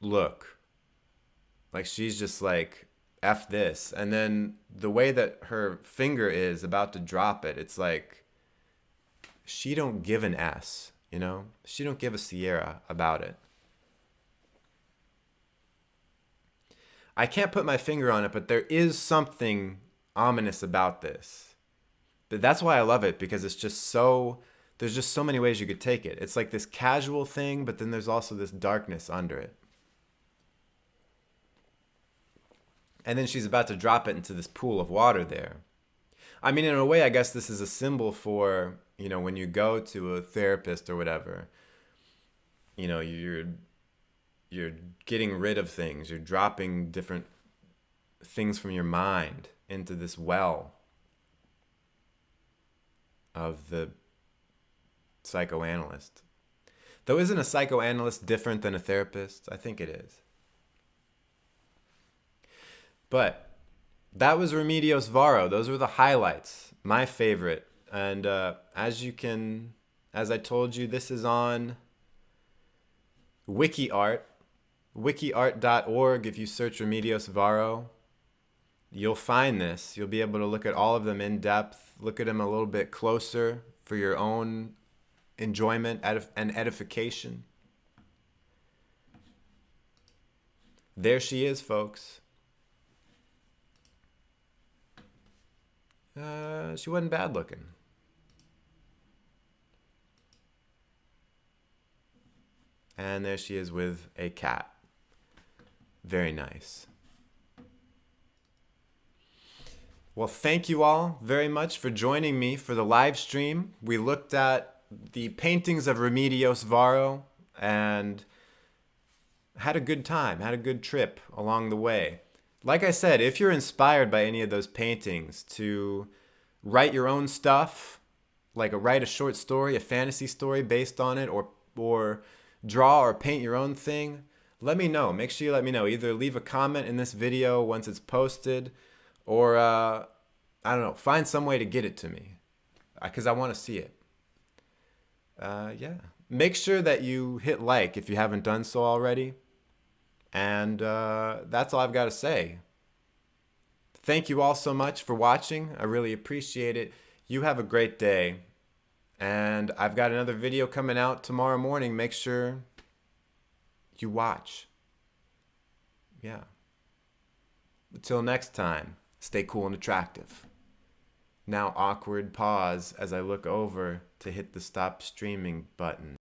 look. Like she's just like, F this. And then the way that her finger is about to drop it, it's like she don't give an S, you know? She don't give a Sierra about it. I can't put my finger on it, but there is something ominous about this. But that's why I love it, because it's just so, there's just so many ways you could take it. It's like this casual thing, but then there's also this darkness under it. And then she's about to drop it into this pool of water there. I mean, in a way, I guess this is a symbol for, you know, when you go to a therapist or whatever, you know, you're getting rid of things. You're dropping different things from your mind into this well of the psychoanalyst. Though isn't a psychoanalyst different than a therapist? I think it is. But that was Remedios Varo. Those were the highlights. My favorite. And as I told you, this is on WikiArt. wikiart.org. If you search Remedios Varo, you'll find this. You'll be able to look at all of them in depth, look at them a little bit closer for your own enjoyment and edification. There she is, folks. She wasn't bad looking. And there she is with a cat. Very nice. Well, thank you all very much for joining me for the live stream. We looked at the paintings of Remedios Varo and had a good time, had a good trip along the way. Like I said, if you're inspired by any of those paintings to write your own stuff, like write a short story, a fantasy story based on it, or draw or paint your own thing, let me know. Make sure you let me know. Either leave a comment in this video once it's posted, or I don't know, find some way to get it to me, because I want to see it. Yeah. Make sure that you hit like if you haven't done so already. And that's all I've got to say. Thank you all so much for watching. I really appreciate it. You have a great day. And I've got another video coming out tomorrow morning. Make sure you watch. Yeah. Until next time, stay cool and attractive. Now awkward pause as I look over to hit the stop streaming button.